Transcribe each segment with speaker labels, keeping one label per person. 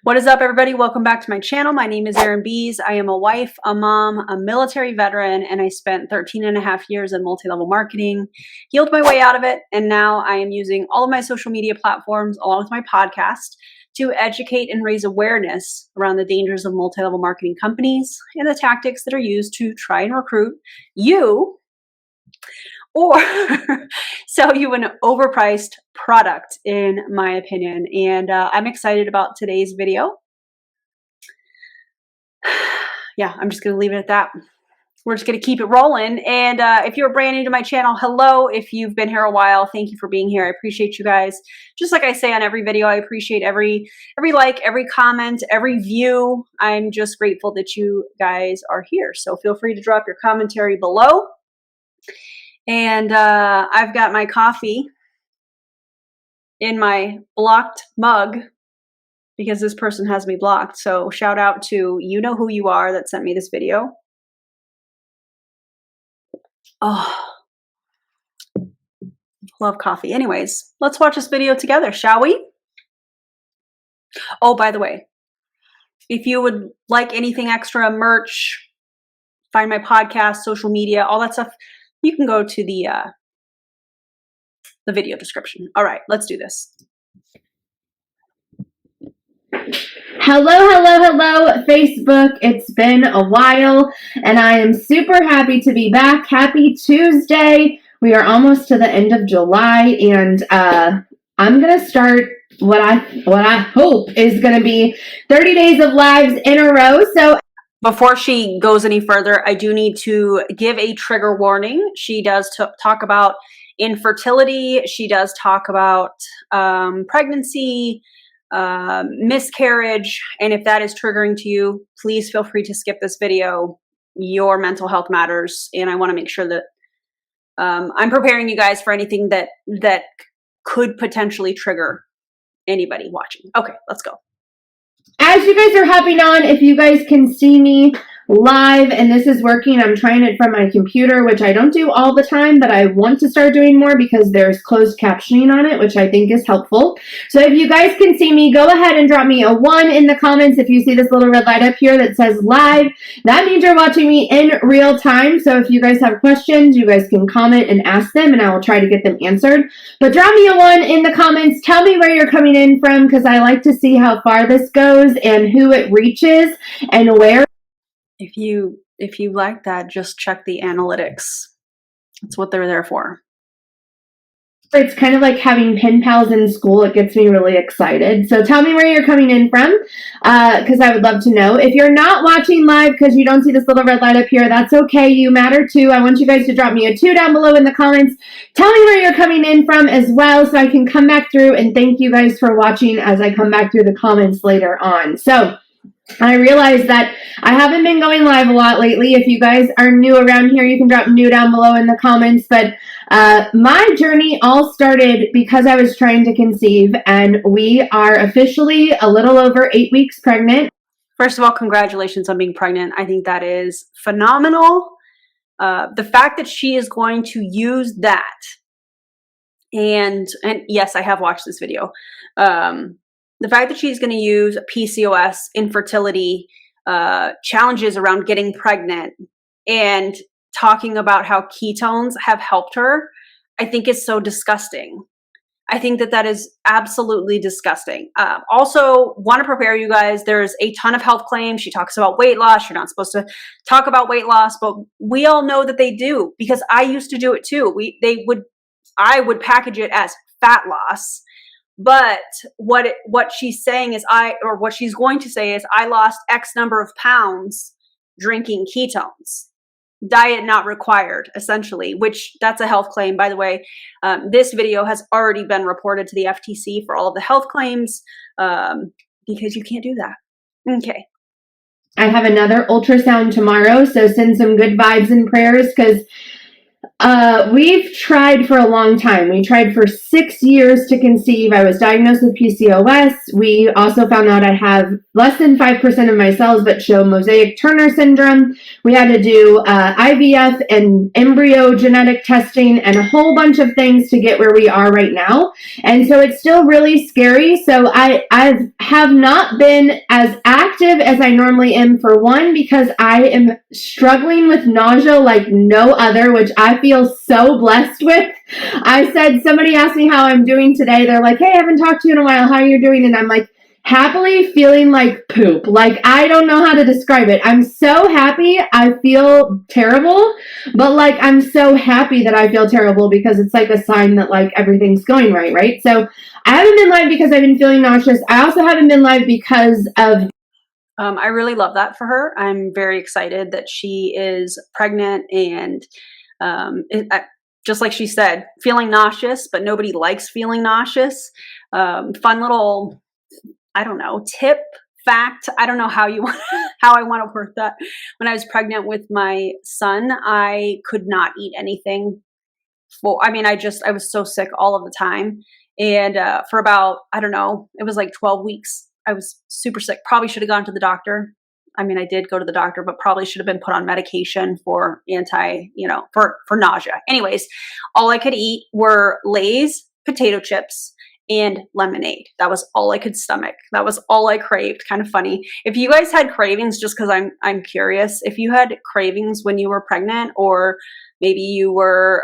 Speaker 1: What is up, everybody? Welcome back to my channel. My name is Erin Bees. I am a wife, a mom, a military veteran, and I spent 13 and a half years in multi-level marketing, healed my way out of it, and now I am using all of my social media platforms along with my podcast to educate and raise awareness around the dangers of multi-level marketing companies and the tactics that are used to try and recruit you or sell you an overpriced product, in my opinion. And I'm excited about today's video. Yeah, I'm just going to leave it at that. We're just going to keep it rolling. And if you're brand new to my channel, hello. If you've been here a while, thank you for being here. I appreciate you guys. Just like I say on every video, I appreciate every like, every comment, every view. I'm just grateful that you guys are here. So feel free to drop your commentary below. And I've got my coffee in my blocked mug because this person has me blocked. So shout out to you know who you are that sent me this video. Oh, love coffee. Anyways, let's watch this video together, shall we? Oh, by the way, if you would like anything extra, merch, find my podcast, social media, all that stuff, you can go to the video description. All right, let's do this.
Speaker 2: Hello, Facebook. It's been a while, and I am super happy to be back. Happy Tuesday. We are almost to the end of July, and I'm going to start what I hope is going to be 30 days of lives in a row. So
Speaker 1: before she goes any further, I do need to give a trigger warning. She does talk about infertility. She does talk about pregnancy, miscarriage. And if that is triggering to you, please feel free to skip this video. Your mental health matters. And I want to make sure that I'm preparing you guys for anything that could potentially trigger anybody watching. Okay, let's go.
Speaker 2: As you guys are hopping on, if you guys can see me live and this is working, I'm trying it from my computer, which I don't do all the time, but I want to start doing more because there's closed captioning on it, which I think is helpful. So if you guys can see me, go ahead and drop me a 1 in the comments. If you see this little red light up here that says live, that means you're watching me in real time. So if you guys have questions, you guys can comment and ask them and I will try to get them answered. But drop me a 1 in the comments. Tell me where you're coming in from because I like to see how far this goes and who it reaches and where.
Speaker 1: If you like that, just check the analytics. That's what they're there for.
Speaker 2: It's kind of like having pen pals in school. It gets me really excited. So tell me where you're coming in from because I would love to know. If you're not watching live because you don't see this little red light up here, that's okay. You matter too. I want you guys to drop me a 2 down below in the comments. Tell me where you're coming in from as well so I can come back through and thank you guys for watching as I come back through the comments later on. So I realize that I haven't been going live a lot lately. If you guys are new around here, you can drop new down below in the comments. But my journey all started because I was trying to conceive, and we are officially a little over 8 weeks pregnant.
Speaker 1: First of all, congratulations on being pregnant. I think that is phenomenal. The fact that she is going to use that, and yes, I have watched this video. The fact that she's going to use PCOS, infertility, challenges around getting pregnant, and talking about how ketones have helped her, I think is so disgusting. I think that is absolutely disgusting. Also, want to prepare you guys. There's a ton of health claims. She talks about weight loss. You're not supposed to talk about weight loss, but we all know that they do because I used to do it too. I would package it as fat loss. But what she's saying is what she's going to say is I lost X number of pounds drinking ketones. Diet not required, essentially, which that's a health claim. By the way, this video has already been reported to the FTC for all of the health claims because you can't do that. Okay.
Speaker 2: I have another ultrasound tomorrow, so send some good vibes and prayers because We've tried for a long time. We tried for 6 years to conceive. I was diagnosed with PCOS. We also found out I have less than 5% of my cells but show mosaic Turner syndrome. We had to do IVF and embryo genetic testing and a whole bunch of things to get where we are right now. And so it's still really scary. So I have not been as active as I normally am, for one, because I am struggling with nausea like no other, which I feel so blessed with. I said, somebody asked me how I'm doing today. They're like, hey, I haven't talked to you in a while. How are you doing? And I'm like, happily feeling like poop. Like, I don't know how to describe it. I'm so happy. I feel terrible, but like, I'm so happy that I feel terrible because it's like a sign that like everything's going right, right? So I haven't been live because I've been feeling nauseous. I also haven't been live because of
Speaker 1: I really love that for her. I'm very excited that she is pregnant and just like she said, feeling nauseous, but nobody likes feeling nauseous. Fun little, I don't know, tip, fact. I don't know how I want to word that. When I was pregnant with my son, I could not eat anything. I was so sick all of the time. And for about, I don't know, it was like 12 weeks. I was super sick. Probably should have gone to the doctor. I did go to the doctor, but probably should have been put on medication for for nausea. Anyways, all I could eat were Lay's, potato chips, and lemonade. That was all I could stomach. That was all I craved. Kind of funny. If you guys had cravings, just because I'm curious, if you had cravings when you were pregnant, or maybe you were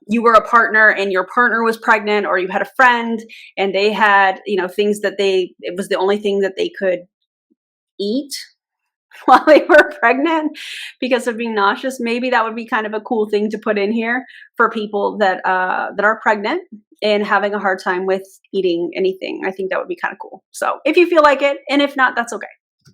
Speaker 1: you were a partner and your partner was pregnant, or you had a friend and they had, things that it was the only thing that they could eat while they were pregnant because of being nauseous, maybe that would be kind of a cool thing to put in here for people that are pregnant and having a hard time with eating anything. I think that would be kind of cool. So if you feel like it, and if not, that's okay.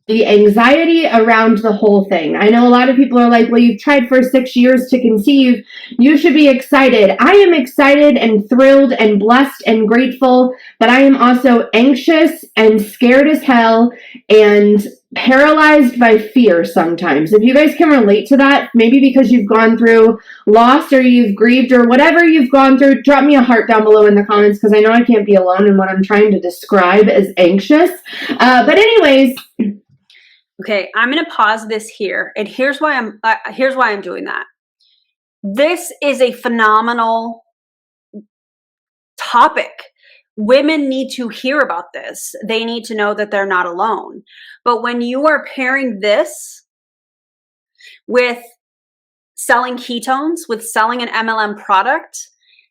Speaker 2: The anxiety around the whole thing. I know a lot of people are like, well, you've tried for 6 years to conceive. You should be excited. I am excited and thrilled and blessed and grateful, but I am also anxious and scared as hell and paralyzed by fear sometimes. If you guys can relate to that, maybe because you've gone through loss or you've grieved or whatever you've gone through, drop me a heart down below in the comments, because I know I can't be alone in what I'm trying to describe as anxious. But anyways,
Speaker 1: okay, I'm going to pause this here, and here's why I'm doing that. This is a phenomenal topic. Women need to hear about this. They need to know that they're not alone. But when you are pairing this with selling ketones, with selling an MLM product,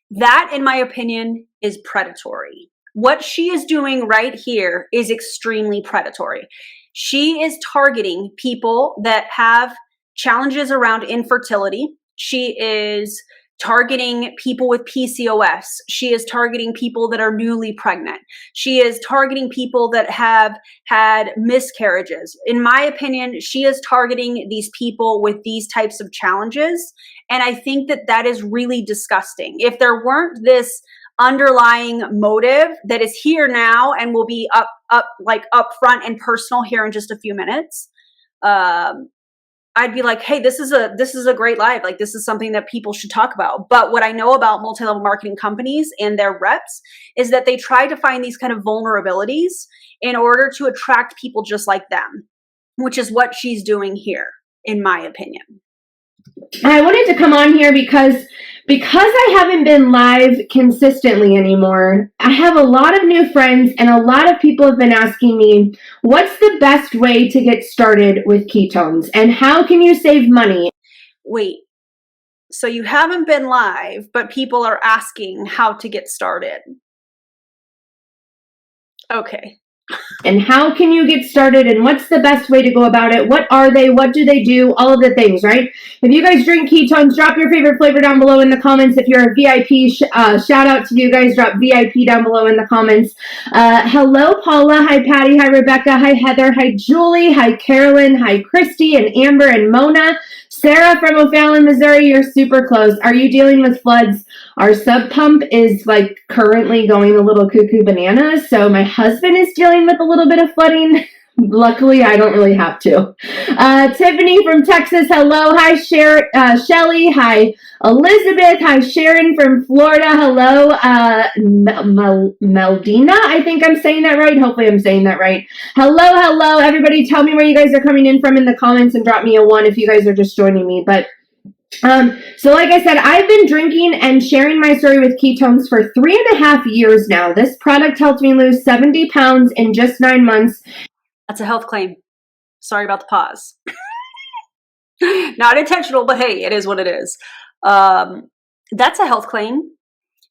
Speaker 1: that, in my opinion, is predatory. What she is doing right here is extremely predatory. She is targeting people that have challenges around infertility. She is targeting people with PCOS. She is targeting people that are newly pregnant. She is targeting people that have had miscarriages. In my opinion, she is targeting these people with these types of challenges. And I think that is really disgusting. If there weren't this underlying motive that is here now and will be up front and personal here in just a few minutes, I'd be like, hey, this is a great live. Like, this is something that people should talk about. But what I know about multi-level marketing companies and their reps is that they try to find these kind of vulnerabilities in order to attract people just like them, which is what she's doing here, in my opinion.
Speaker 2: I wanted to come on here because I haven't been live consistently anymore. I have a lot of new friends, and a lot of people have been asking me, what's the best way to get started with ketones, and how can you save money?
Speaker 1: Wait, so you haven't been live, but people are asking how to get started. Okay.
Speaker 2: And how can you get started, and what's the best way to go about it? What are they? What do they do? All of the things, right? If you guys drink ketones, drop your favorite flavor down below in the comments. If you're a VIP, shout out to you guys. Drop VIP down below in the comments. Hello, Paula. Hi, Patty. Hi, Rebecca. Hi, Heather. Hi, Julie. Hi, Carolyn. Hi, Christy and Amber and Mona. Sarah from O'Fallon, Missouri, you're super close. Are you dealing with floods? Our sub pump is currently going a little cuckoo bananas. So my husband is dealing with a little bit of flooding. Luckily, I don't really have to. Tiffany from Texas, hello. Hi, Shelly. Hi, Elizabeth. Hi, Sharon from Florida. Hello, Meldina. I think I'm saying that right. Hopefully, I'm saying that right. Hello. Everybody, tell me where you guys are coming in from in the comments and drop me a 1 if you guys are just joining me. But so like I said, I've been drinking and sharing my story with Ketones for 3.5 years now. This product helped me lose 70 pounds in just 9 months.
Speaker 1: That's a health claim. Sorry about the pause. Not intentional, but hey, it is what it is. That's a health claim.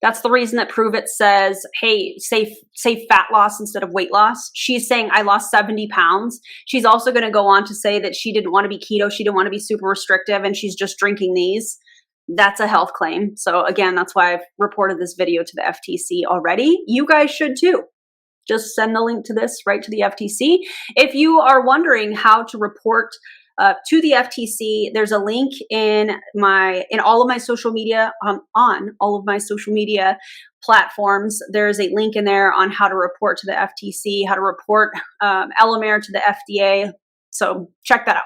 Speaker 1: That's the reason that Pruvit says, hey, say fat loss instead of weight loss. She's saying, I lost 70 pounds. She's also going to go on to say that she didn't want to be keto. She didn't want to be super restrictive, and she's just drinking these. That's a health claim. So again, that's why I've reported this video to the FTC already. You guys should too. Just send the link to this right to the FTC. If you are wondering how to report to the FTC, there's a link in all of my social media, on all of my social media platforms. There's a link in there on how to report to the FTC, how to report LMR to the FDA. So check that out.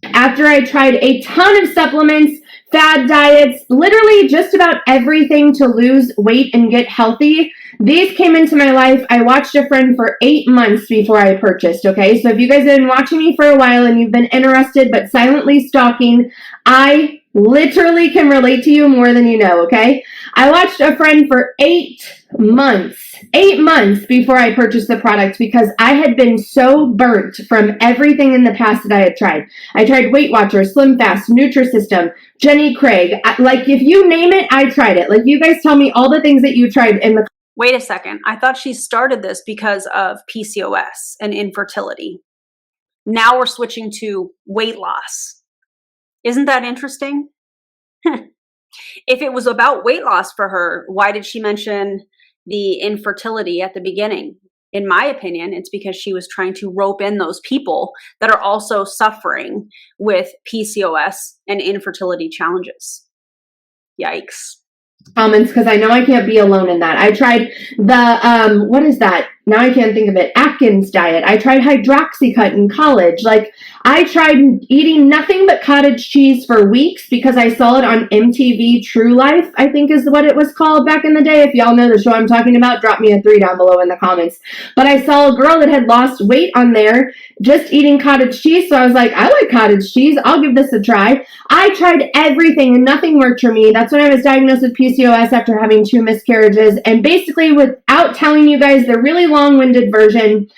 Speaker 2: After I tried a ton of supplements, fad diets, literally just about everything to lose weight and get healthy, these came into my life. I watched a friend for 8 months before I purchased, okay? So if you guys have been watching me for a while and you've been interested but silently stalking, I literally can relate to you more than you know, okay? I watched a friend for 8 months before I purchased the product because I had been so burnt from everything in the past that I had tried. I tried Weight Watchers, Slim Fast, Nutrisystem, Jenny Craig. Like, if you name it, I tried it. Like, you guys tell me all the things that you tried in the...
Speaker 1: Wait a second. I thought she started this because of PCOS and infertility. Now we're switching to weight loss. Isn't that interesting? If it was about weight loss for her, why did she mention the infertility at the beginning? In my opinion, it's because she was trying to rope in those people that are also suffering with PCOS and infertility challenges. Yikes.
Speaker 2: Comments, because I know I can't be alone in that. I tried the what is that? Now I can't think of it. Atkins diet. I tried Hydroxycut in college. Like, I tried eating nothing but cottage cheese for weeks because I saw it on MTV True Life, I think is what it was called back in the day. If y'all know the show I'm talking about, drop me a 3 down below in the comments. But I saw a girl that had lost weight on there just eating cottage cheese. So I was like, I like cottage cheese. I'll give this a try. I tried everything and nothing worked for me. That's when I was diagnosed with PCOS after having 2 miscarriages. And basically, without telling you guys the really long-winded version,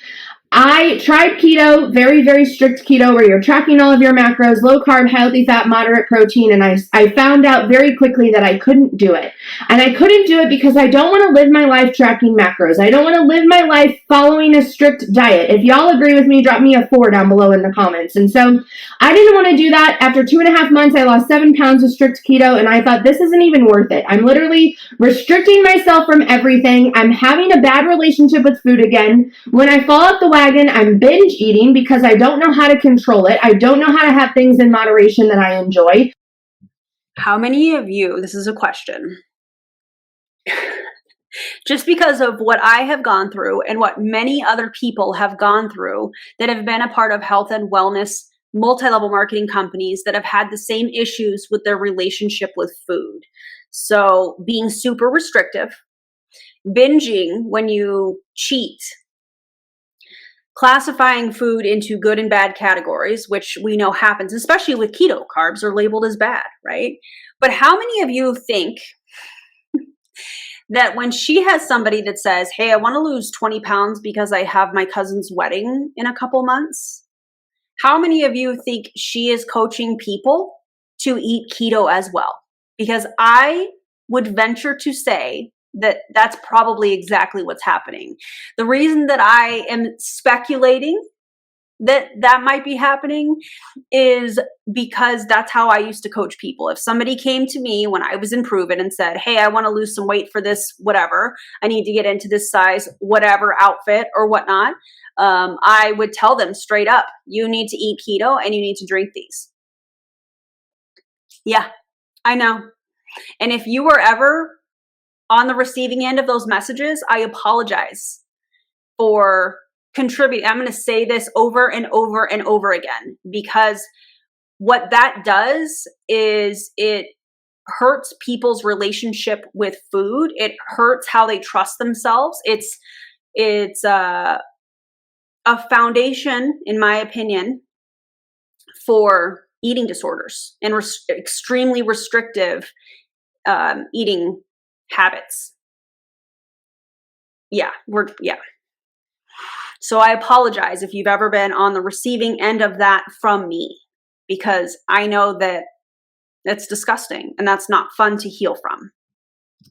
Speaker 2: I tried keto, very, very strict keto, where you're tracking all of your macros, low carb, highly fat, moderate protein, and I found out very quickly that I couldn't do it. And I couldn't do it because I don't want to live my life tracking macros. I don't want to live my life following a strict diet. If y'all agree with me, drop me a 4 down below in the comments. And so I didn't want to do that. After 2.5 months, I lost 7 pounds of strict keto, and I thought, this isn't even worth it. I'm literally restricting myself from everything. I'm having a bad relationship with food again. When I fall off the wagon, I'm binge eating because I don't know how to control it. I don't know how to have things in moderation that I enjoy.
Speaker 1: How many of you, this is a question, just because of what I have gone through and what many other people have gone through that have been a part of health and wellness multi-level marketing companies that have had the same issues with their relationship with food. So being super restrictive, binging when you cheat, classifying food into good and bad categories, which we know happens, especially with keto. Carbs are labeled as bad, right? But how many of you think that when she has somebody that says, hey, I want to lose 20 pounds because I have my cousin's wedding in a couple months, how many of you think she is coaching people to eat keto as well? Because I would venture to say that that's probably exactly what's happening. The reason that I am speculating that that might be happening is because that's how I used to coach people. If somebody came to me when I was in Pruvit and said, hey, I want to lose some weight for this, whatever, I need to get into this size, whatever outfit or whatnot, I would tell them straight up, you need to eat keto and you need to drink these. Yeah, I know. And if you were ever on the receiving end of those messages, I apologize for contribute. I'm going to say this over and over and over again, because what that does is it hurts people's relationship with food. It hurts how they trust themselves. It's a foundation, in my opinion, for eating disorders and extremely restrictive eating habits. Yeah. So I apologize if you've ever been on the receiving end of that from me, because I know that that's disgusting and that's not fun to heal from.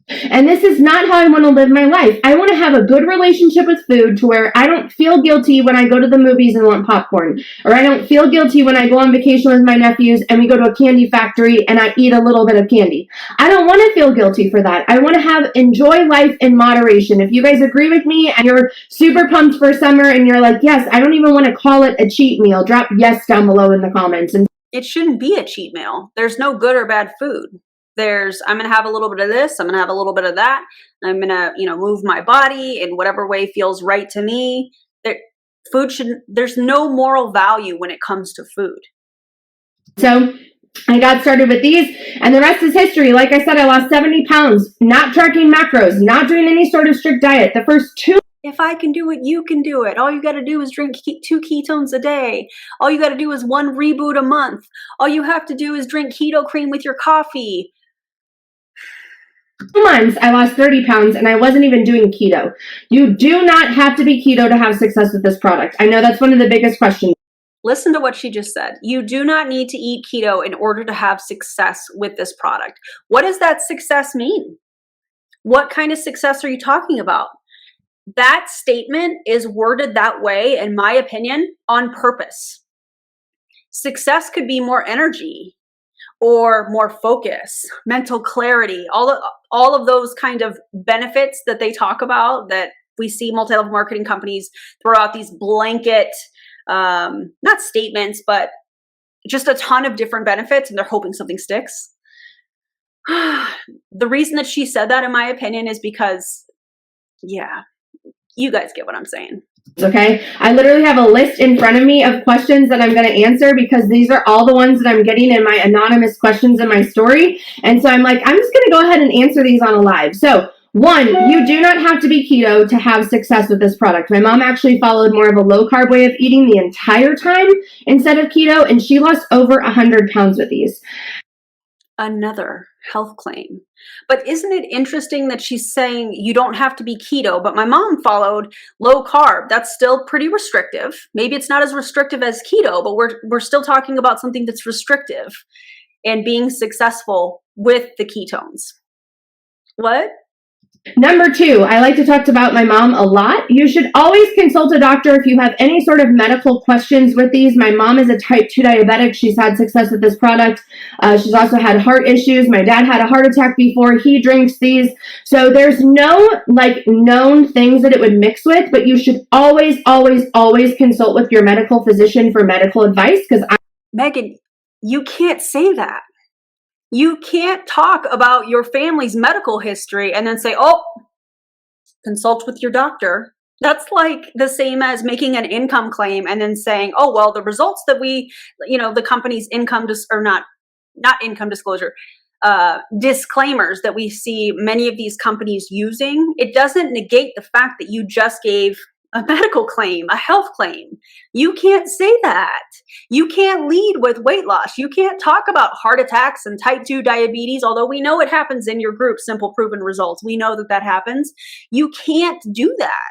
Speaker 2: And this is not how I want to live my life. I want to have a good relationship with food to where I don't feel guilty when I go to the movies and want popcorn, or I don't feel guilty when I go on vacation with my nephews and we go to a candy factory and I eat a little bit of candy. I don't want to feel guilty for that. I want to enjoy life in moderation. If you guys agree with me and you're super pumped for summer and you're like, yes, I don't even want to call it a cheat meal, drop yes down below in the comments. And
Speaker 1: it shouldn't be a cheat meal. There's no good or bad food. I'm going to have a little bit of this. I'm going to have a little bit of that. I'm going to, move my body in whatever way feels right to me. There's no moral value when it comes to food.
Speaker 2: So I got started with these, and the rest is history. Like I said, I lost 70 pounds, not tracking macros, not doing any sort of strict diet. The first 2.
Speaker 1: If I can do it, you can do it. All you got to do is drink 2 ketones a day. All you got to do is 1 reboot a month. All you have to do is drink keto cream with your coffee.
Speaker 2: 2 months, I lost 30 pounds, and I wasn't even doing keto. You do not have to be keto to have success with this product. I know that's one of the biggest questions.
Speaker 1: Listen to what she just said. You do not need to eat keto in order to have success with this product. What does that success mean? What kind of success are you talking about? That statement is worded that way, in my opinion, on purpose. Success could be more energy or more focus, mental clarity, all of those kind of benefits that they talk about, that we see multi-level marketing companies throw out these blanket, not statements, but just a ton of different benefits, and they're hoping something sticks. The reason that she said that, in my opinion, is because, yeah, you guys get what I'm saying.
Speaker 2: Okay, I literally have a list in front of me of questions that I'm going to answer, because these are all the ones that I'm getting in my anonymous questions in my story. And so I'm like, I'm just going to go ahead and answer these on a live. So 1, you do not have to be keto to have success with this product. My mom actually followed more of a low carb way of eating the entire time instead of keto, and she lost over 100 pounds with these.
Speaker 1: Another health claim. But isn't it interesting that she's saying you don't have to be keto, but my mom followed low carb? That's still pretty restrictive. Maybe it's not as restrictive as keto, but we're still talking about something that's restrictive and being successful with the ketones. What?
Speaker 2: Number 2, I like to talk about my mom a lot. You should always consult a doctor if you have any sort of medical questions with these. My mom is a type 2 diabetic. She's had success with this product. She's also had heart issues. My dad had a heart attack before. He drinks these. So there's no known things that it would mix with, but you should always, always, always consult with your medical physician for medical advice.
Speaker 1: Megan, you can't say that. You can't talk about your family's medical history and then say, oh, consult with your doctor. That's like the same as making an income claim and then saying, oh, well, the results that the company's not income disclosure, disclaimers that we see many of these companies using, it doesn't negate the fact that you just gave a medical claim, a health claim. You can't say that. You can't lead with weight loss. You can't talk about heart attacks and type 2 diabetes, although we know it happens in your group, Simple Proven Results. We know that happens. You can't do that.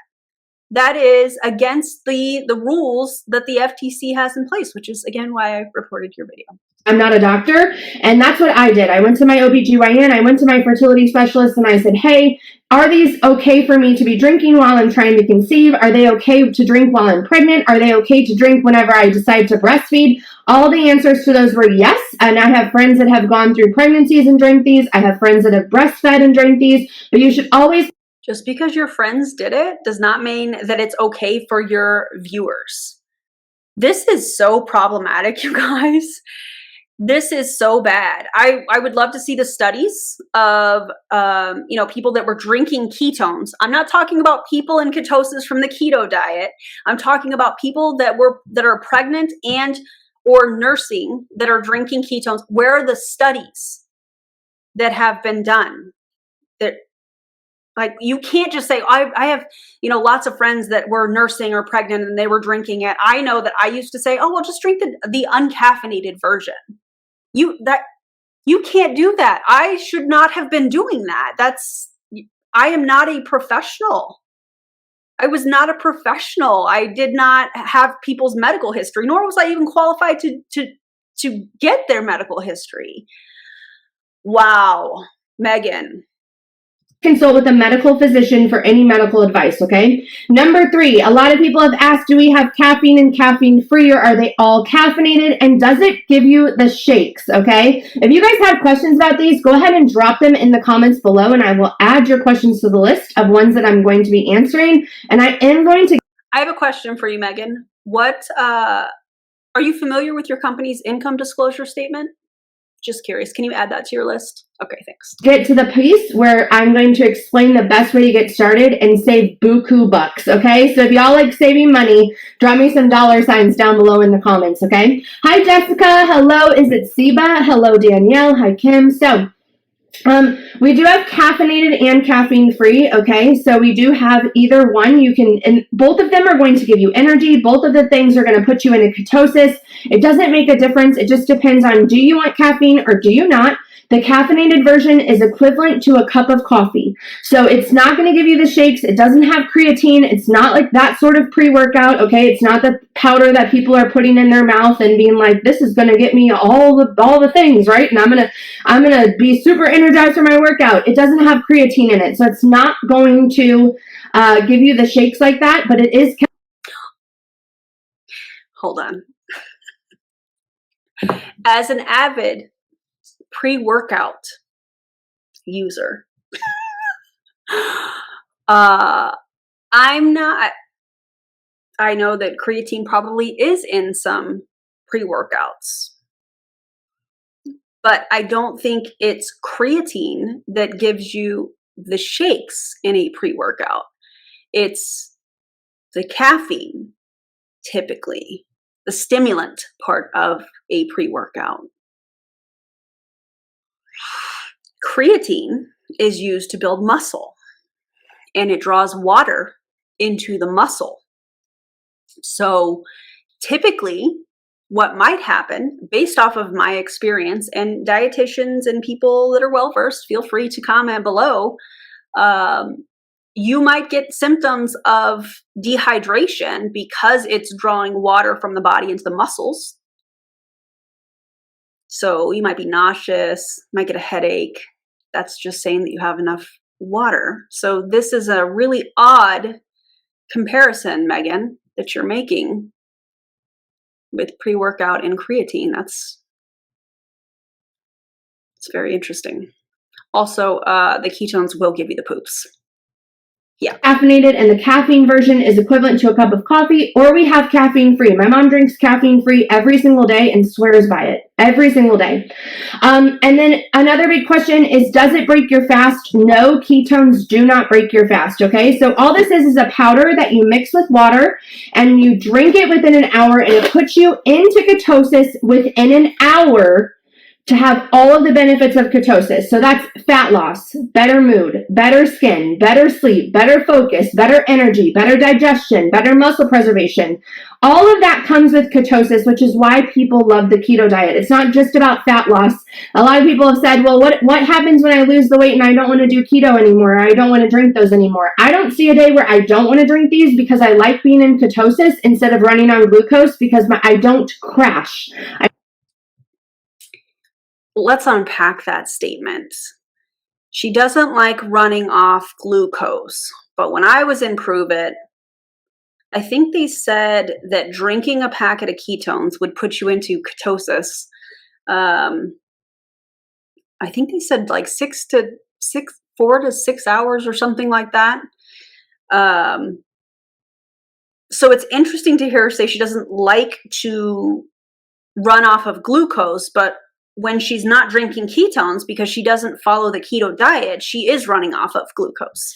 Speaker 1: That is against the rules that the FTC has in place, which is, again, why I reported your video.
Speaker 2: I'm not a doctor, and that's what I did. I went to my OBGYN, I went to my fertility specialist, and I said, hey, are these okay for me to be drinking while I'm trying to conceive? Are they okay to drink while I'm pregnant? Are they okay to drink whenever I decide to breastfeed? All the answers to those were yes, and I have friends that have gone through pregnancies and drank these. I have friends that have breastfed and drank these, but you should always...
Speaker 1: Just because your friends did it does not mean that it's okay for your viewers. This is so problematic, you guys. This is so bad. I would love to see the studies of people that were drinking ketones. I'm not talking about people in ketosis from the keto diet. I'm talking about people that are pregnant and or nursing that are drinking ketones. Where are the studies that have been done? That, like, you can't just say, I have, lots of friends that were nursing or pregnant and they were drinking it. I know that I used to say, oh, well, just drink the uncaffeinated version. You can't do that. I should not have been doing that. I am not a professional. I was not a professional. I did not have people's medical history, nor was I even qualified to get their medical history. Wow, Megan.
Speaker 2: Consult with a medical physician for any medical advice, okay? Number 3, a lot of people have asked, do we have caffeine and caffeine free, or are they all caffeinated? And does it give you the shakes, okay? If you guys have questions about these, go ahead and drop them in the comments below, and I will add your questions to the list of ones that I'm going to be answering. And I
Speaker 1: have a question for you, Megan. Are you familiar with your company's income disclosure statement? Just curious. Can you add that to your list? Okay, thanks.
Speaker 2: Get to the piece where I'm going to explain the best way to get started and save buku bucks, okay? So if y'all like saving money, drop me some $signs down below in the comments, okay? Hi, Jessica. Hello. Is it Siba? Hello, Danielle. Hi, Kim. So we do have caffeinated and caffeine free, okay? So we do have either one. And both of them are going to give you energy. Both of the things are going to put you into ketosis. It doesn't make a difference. It just depends on, do you want caffeine or do you not? The caffeinated version is equivalent to a cup of coffee. So it's not going to give you the shakes. It doesn't have creatine. It's not like that sort of pre-workout, okay? It's not the powder that people are putting in their mouth and being like, this is going to get me all the things, right? And I'm going to be super energized for my workout. It doesn't have creatine in it. So it's not going to give you the shakes like that, but it is.
Speaker 1: Hold on. As an avid pre-workout user, I know that creatine probably is in some pre-workouts, but I don't think it's creatine that gives you the shakes in a pre-workout. It's the caffeine, typically, the stimulant part of a pre-workout. Creatine is used to build muscle, and it draws water into the muscle. So typically what might happen, based off of my experience, and dietitians and people that are well-versed, feel free to comment below, you might get symptoms of dehydration because it's drawing water from the body into the muscles. So you might be nauseous, might get a headache. That's just saying that you have enough water. So this is a really odd comparison, Megan, that you're making with pre-workout and creatine. It's very interesting. Also, the ketones will give you the poops. Yeah.
Speaker 2: Caffeinated, and the caffeine version is equivalent to a cup of coffee, or we have caffeine free. My mom drinks caffeine free every single day and swears by it every single day. And then another big question is, does it break your fast? No, ketones do not break your fast, okay? So all this is a powder that you mix with water and you drink it within an hour, and it puts you into ketosis within an hour to have all of the benefits of ketosis. So that's fat loss, better mood, better skin, better sleep, better focus, better energy, better digestion, better muscle preservation. All of that comes with ketosis, which is why people love the keto diet. It's not just about fat loss. A lot of people have said, well, what happens when I lose the weight and I don't want to do keto anymore? I don't want to drink those anymore. I don't see a day where I don't want to drink these, because I like being in ketosis instead of running on glucose, because I don't crash.
Speaker 1: Let's unpack that statement. She doesn't like running off glucose, but when I was in Pruvit, I think they said that drinking a packet of ketones would put you into ketosis. I think they said like 4 to 6 hours or something like that. So it's interesting to hear her say she doesn't like to run off of glucose, but when she's not drinking ketones because she doesn't follow the keto diet, she is running off of glucose.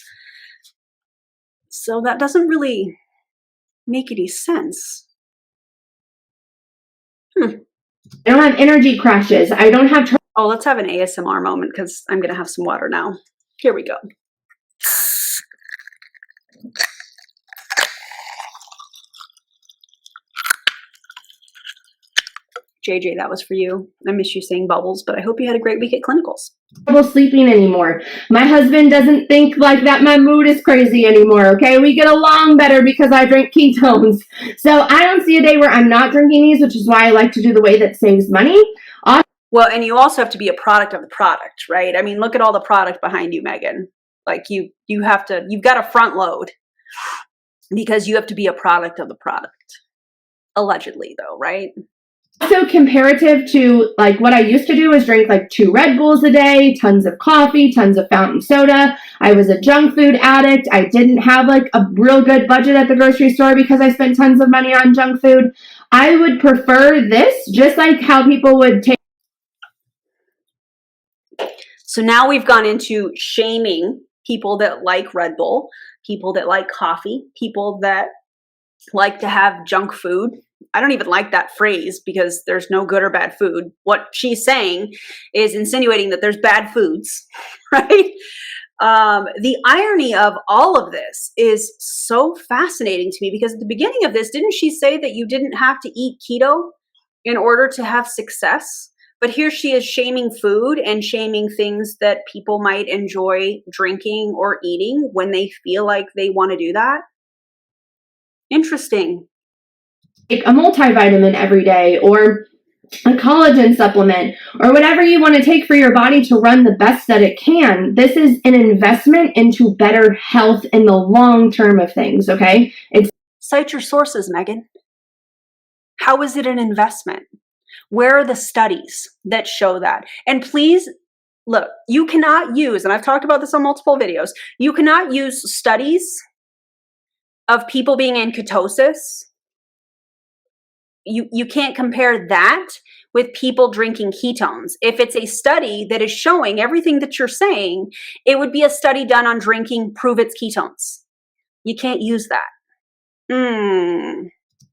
Speaker 1: So that doesn't really make any sense.
Speaker 2: I don't have energy crashes. I don't have
Speaker 1: Oh, let's have an ASMR moment because I'm going to have some water now. Here we go. JJ, that was for you. I miss you saying bubbles, but I hope you had a great week at clinicals.
Speaker 2: trouble sleeping anymore. My husband doesn't think like that my mood is crazy anymore, okay? We get along better because I drink ketones. So I don't see a day where I'm not drinking these, which is why I like to do the way that saves money.
Speaker 1: Well, and you also have to be a product of the product, right? I mean, look at all the product behind you, Megan. Like you've got to front load because you have to be a product of the product. Allegedly though, right?
Speaker 2: Also comparative to like what I used to do was drink like 2 Red Bulls a day, tons of coffee, tons of fountain soda. I was a junk food addict. I didn't have like a real good budget at the grocery store because I spent tons of money on junk food. I would prefer this, just like how people would take.
Speaker 1: So now we've gone into shaming people that like Red Bull, people that like coffee, people that like to have junk food. I don't even like that phrase because there's no good or bad food. What she's saying is insinuating that there's bad foods, right? The irony of all of this is so fascinating to me because at the beginning of this, didn't she say that you didn't have to eat keto in order to have success? But here she is shaming food and shaming things that people might enjoy drinking or eating when they feel like they want to do that. Interesting.
Speaker 2: Take a multivitamin every day or a collagen supplement or whatever you want to take for your body to run the best that it can. This is an investment into better health in the long term of things, okay?
Speaker 1: Cite your sources, Megan. How is it an investment? Where are the studies that show that? And please, look, you cannot use, and I've talked about this on multiple videos, you cannot use studies of people being in ketosis. You can't compare that with people drinking ketones. If it's a study that is showing everything that you're saying, it would be a study done on drinking pruvit's ketones. You can't use that.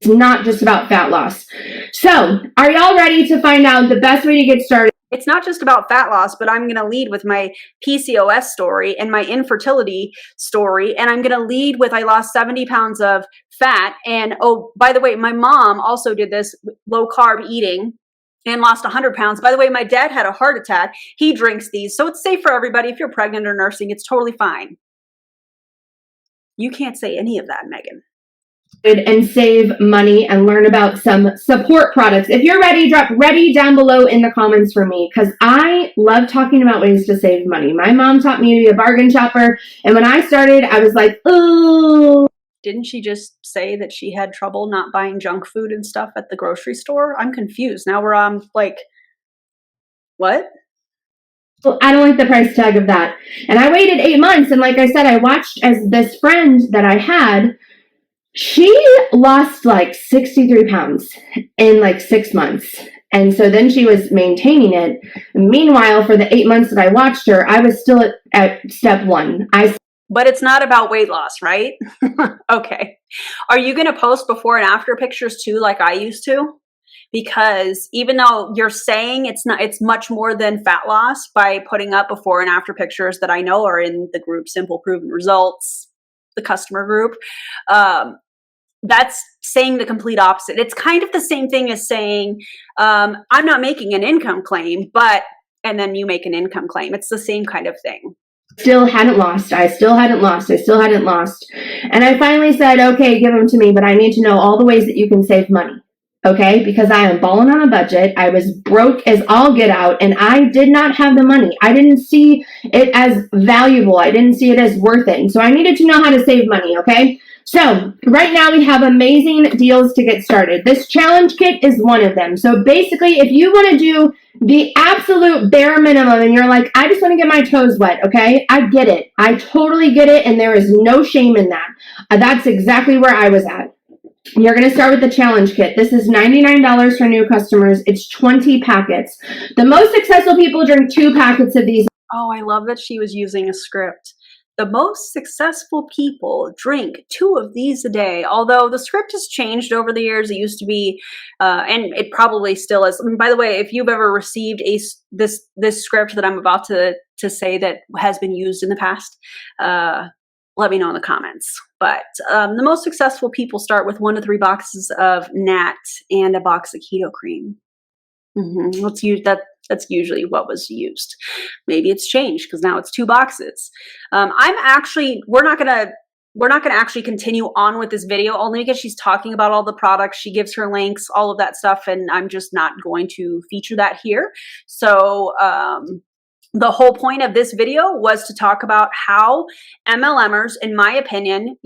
Speaker 2: It's not just about fat loss. So, are y'all ready to find out the best way to get started?
Speaker 1: It's not just about fat loss, but I'm going to lead with my PCOS story and my infertility story. And I'm going to lead with I lost 70 pounds of fat. And oh, by the way, my mom also did this low carb eating and lost 100 pounds. By the way, my dad had a heart attack. He drinks these. So it's safe for everybody. If you're pregnant or nursing, it's totally fine. You can't say any of that, Megan.
Speaker 2: And save money and learn about some support products. If you're ready, drop ready down below in the comments for me because I love talking about ways to save money. My mom taught me to be a bargain shopper, and when I started, I was like, oh.
Speaker 1: Didn't she just say that she had trouble not buying junk food and stuff at the grocery store? I'm confused. Now we're on like, what?
Speaker 2: Well, I don't like the price tag of that. And I waited 8 months, and like I said, I watched as this friend that I had, she lost like 63 pounds in like 6 months. And so then she was maintaining it. Meanwhile, for the 8 months that I watched her, I was still at step 1.
Speaker 1: But it's not about weight loss, right? Okay. Are you going to post before and after pictures too, like I used to? Because even though you're saying it's much more than fat loss by putting up before and after pictures that I know are in the group Simple Proven Results, the customer group, that's saying the complete opposite. It's kind of the same thing as saying, I'm not making an income claim, and then you make an income claim. It's the same kind of thing.
Speaker 2: Still hadn't lost. I still hadn't lost. And I finally said, okay, give them to me, but I need to know all the ways that you can save money. Okay, because I am balling on a budget. I was broke as all get out, and I did not have the money. I didn't see it as valuable. I didn't see it as worth it. And so I needed to know how to save money, okay? So right now we have amazing deals to get started. This challenge kit is one of them. So basically, if you want to do the absolute bare minimum and you're like, I just want to get my toes wet, okay? I get it. I totally get it, and there is no shame in that. That's exactly where I was at. You're going to start with the challenge kit. This is $99 for new customers. It's 20 packets. The most successful people drink 2 packets of these.
Speaker 1: Oh, I love that she was using a script. The most successful people drink 2 of these a day. Although the script has changed over the years. It used to be, and it probably still is. I mean, by the way, if you've ever received this script that I'm about to say that has been used in the past, let me know in the comments. But the most successful people start with 1 to 3 boxes of Nat and a box of keto cream. Let's use that. That's usually what was used. Maybe it's changed because now it's 2 boxes. We're not gonna actually continue on with this video only because she's talking about all the products. She gives her links, all of that stuff, and I'm just not going to feature that here. So the whole point of this video was to talk about how MLMers, in my opinion,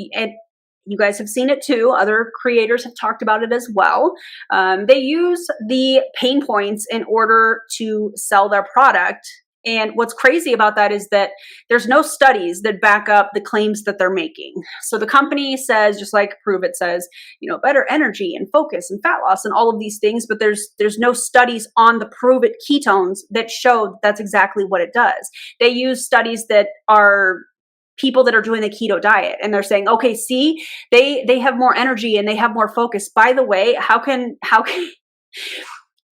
Speaker 1: you guys have seen it too. Other creators have talked about it as well. They use the pain points in order to sell their product. And what's crazy about that is that there's no studies that back up the claims that they're making. So the company says, just like Pruvit says, better energy and focus and fat loss and all of these things, but there's no studies on the Pruvit ketones that show that's exactly what it does. They use studies that are people that are doing the keto diet, and they're saying, okay, see, they have more energy and they have more focus. By the way, how can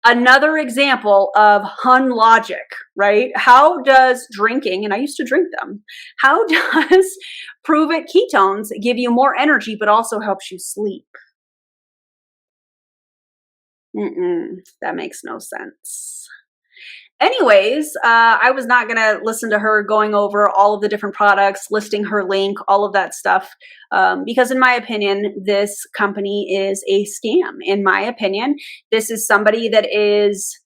Speaker 1: another example of Hun logic, right? How does drinking, and I used to drink them, how does Pruvit ketones give you more energy but also helps you sleep? That makes no sense. Anyways, I was not going to listen to her going over all of the different products, listing her link, all of that stuff, because in my opinion, this company is a scam. In my opinion, this is somebody that is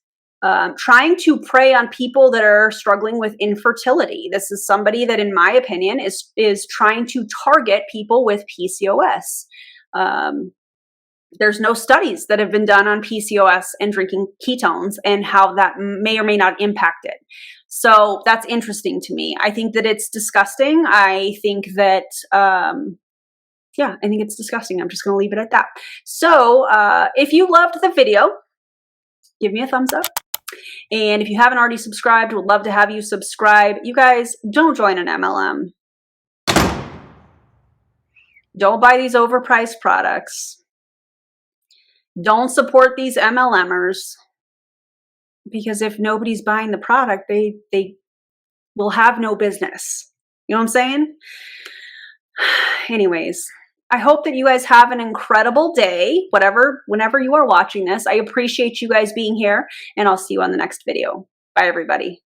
Speaker 1: trying to prey on people that are struggling with infertility. This is somebody that, in my opinion, is trying to target people with PCOS. There's no studies that have been done on PCOS and drinking ketones and how that may or may not impact it. So that's interesting to me. I think that it's disgusting. I think that, I think it's disgusting. I'm just going to leave it at that. So if you loved the video, give me a thumbs up. And if you haven't already subscribed, would love to have you subscribe. You guys, don't join an MLM. Don't buy these overpriced products. Don't support these MLMers, because if nobody's buying the product, they will have no business. You know what I'm saying? Anyways, I hope that you guys have an incredible day, whenever you are watching this. I appreciate you guys being here, and I'll see you on the next video. Bye, everybody.